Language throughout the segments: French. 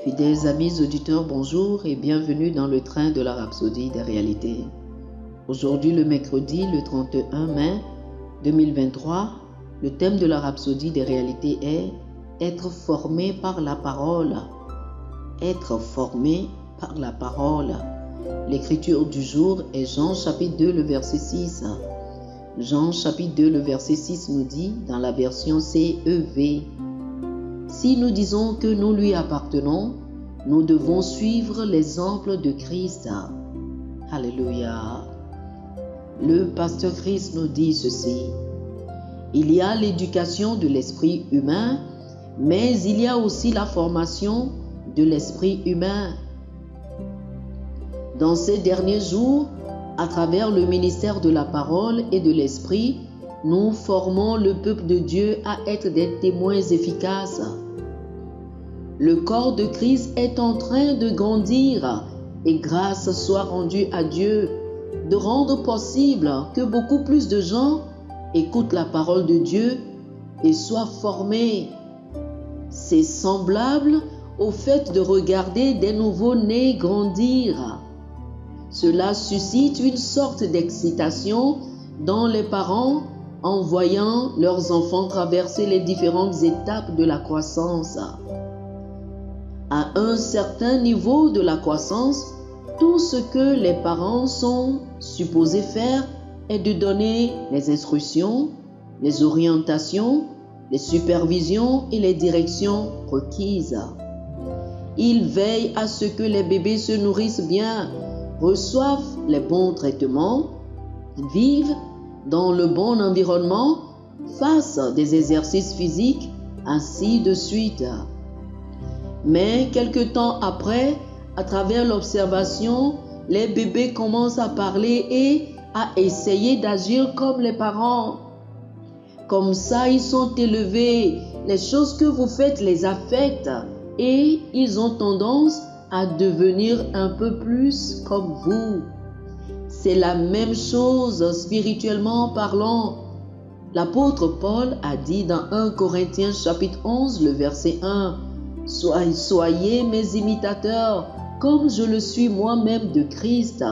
Fidèles amis auditeurs, bonjour et bienvenue dans le train de la Rhapsodie des réalités. Aujourd'hui, le mercredi, le 31 mai 2023, le thème de la Rhapsodie des réalités est « Être formé par la parole ». Être formé par la parole. L'écriture du jour est Jean chapitre 2, le verset 6. Jean chapitre 2, le verset 6 nous dit dans la version CEV: si nous disons que nous lui appartenons, nous devons suivre l'exemple de Christ. Alléluia. Le pasteur Christ nous dit ceci: il y a l'éducation de l'esprit humain, mais il y a aussi la formation de l'esprit humain. Dans ces derniers jours, à travers le ministère de la parole et de l'esprit, nous formons le peuple de Dieu à être des témoins efficaces. Le corps de Christ est en train de grandir et grâce soit rendue à Dieu de rendre possible que beaucoup plus de gens écoutent la parole de Dieu et soient formés. C'est semblable au fait de regarder des nouveaux-nés grandir. Cela suscite une sorte d'excitation dans les parents en voyant leurs enfants traverser les différentes étapes de la croissance. À un certain niveau de la croissance, tout ce que les parents sont supposés faire est de donner les instructions, les orientations, les supervisions et les directions requises. Ils veillent à ce que les bébés se nourrissent bien, reçoivent les bons traitements, vivent dans le bon environnement, fassent des exercices physiques, ainsi de suite. Mais quelque temps après, à travers l'observation, les bébés commencent à parler et à essayer d'agir comme les parents. Comme ça, ils sont élevés. Les choses que vous faites les affectent et ils ont tendance à devenir un peu plus comme vous. C'est la même chose spirituellement parlant. L'apôtre Paul a dit dans 1 Corinthiens chapitre 11, le verset 1: Soyez mes imitateurs, comme je le suis moi-même de Christ.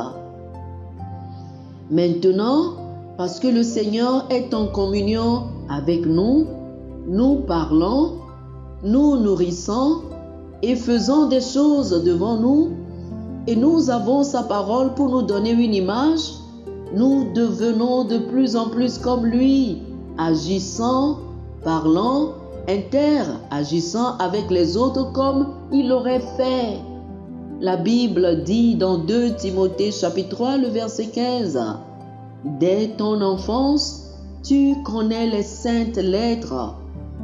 Maintenant, parce que le Seigneur est en communion avec nous, nous parlons, nous nourrissons et faisons des choses devant nous, et nous avons sa parole pour nous donner une image, nous devenons de plus en plus comme lui, agissant, parlant, interagissant avec les autres comme il l'aurait fait. La Bible dit dans 2 Timothée chapitre 3, le verset 15: dès ton enfance, tu connais les saintes lettres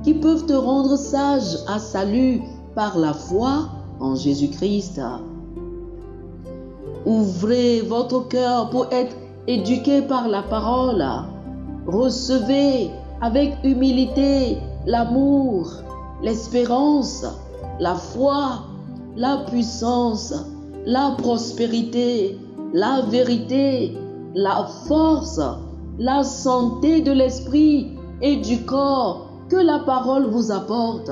qui peuvent te rendre sage à salut par la foi en Jésus-Christ. Ouvrez votre cœur pour être éduqué par la parole. Recevez avec humilité l'amour, l'espérance, la foi, la puissance, la prospérité, la vérité, la force, la santé de l'esprit et du corps que la parole vous apporte.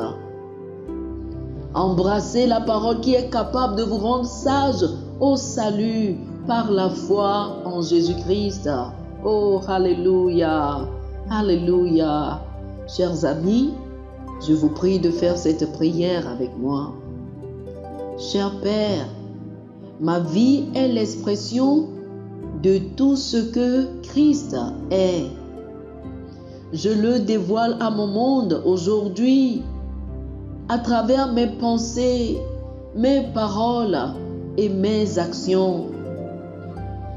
Embrassez la parole qui est capable de vous rendre sage au salut par la foi en Jésus-Christ. Oh, alléluia, alléluia. Chers amis, je vous prie de faire cette prière avec moi. Cher Père, ma vie est l'expression de tout ce que Christ est. Je le dévoile à mon monde aujourd'hui à travers mes pensées, mes paroles et mes actions.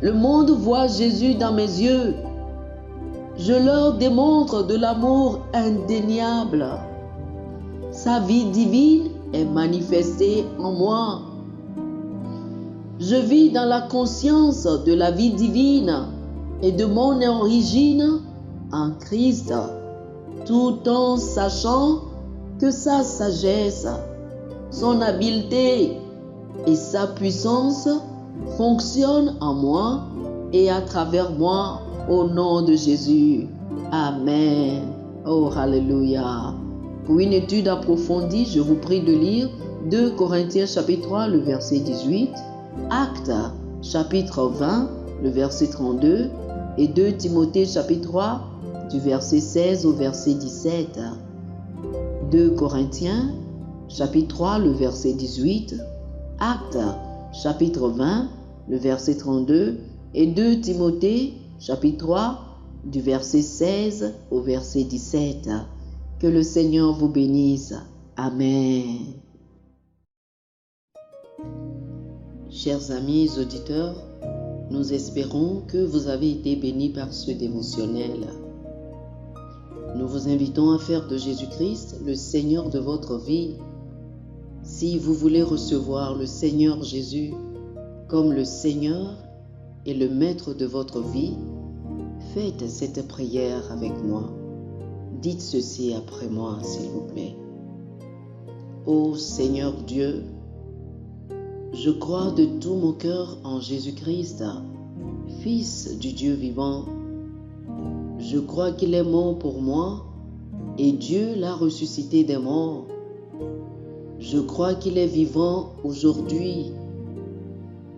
Le monde voit Jésus dans mes yeux. Je leur démontre de l'amour indéniable. Sa vie divine est manifestée en moi. Je vis dans la conscience de la vie divine et de mon origine en Christ, tout en sachant que sa sagesse, son habileté et sa puissance fonctionnent en moi et à travers moi au nom de Jésus. Amen. Oh, alléluia. Pour une étude approfondie, je vous prie de lire 2 Corinthiens chapitre 3, le verset 18, Actes chapitre 20, le verset 32 et 2 Timothée chapitre 3, du verset 16 au verset 17. 2 Corinthiens chapitre 3, le verset 18, Actes chapitre 20, le verset 32 et 2 Timothée chapitre 3, du verset 16 au verset 17. Que le Seigneur vous bénisse. Amen. Chers amis auditeurs, nous espérons que vous avez été bénis par ce dévotionnel. Nous vous invitons à faire de Jésus-Christ le Seigneur de votre vie. Si vous voulez recevoir le Seigneur Jésus comme le Seigneur et le Maître de votre vie, faites cette prière avec moi. Dites ceci après moi, s'il vous plaît. Ô Seigneur Dieu, je crois de tout mon cœur en Jésus-Christ, Fils du Dieu vivant. Je crois qu'il est mort pour moi et Dieu l'a ressuscité des morts. Je crois qu'il est vivant aujourd'hui.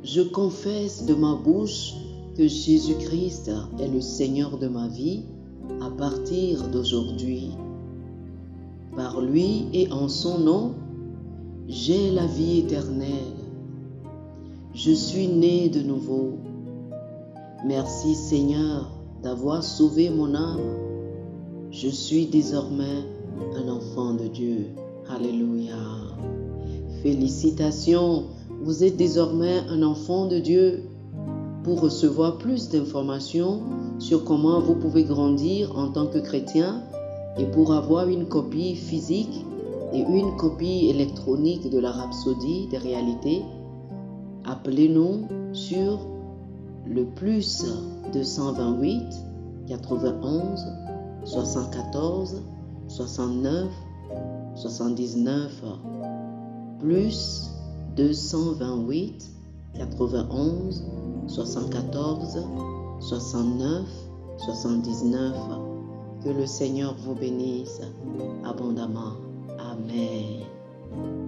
Je confesse de ma bouche que Jésus-Christ est le Seigneur de ma vie à partir d'aujourd'hui. Par lui et en son nom, j'ai la vie éternelle. Je suis né de nouveau. Merci Seigneur d'avoir sauvé mon âme. Je suis désormais un enfant de Dieu. Alléluia. Félicitations, vous êtes désormais un enfant de Dieu. Pour recevoir plus d'informations sur comment vous pouvez grandir en tant que chrétien et pour avoir une copie physique et une copie électronique de la Rhapsodie des réalités, appelez-nous sur le plus 228 91 74 69 79 plus 228 91 74 69 79. Que le Seigneur vous bénisse abondamment. Amen.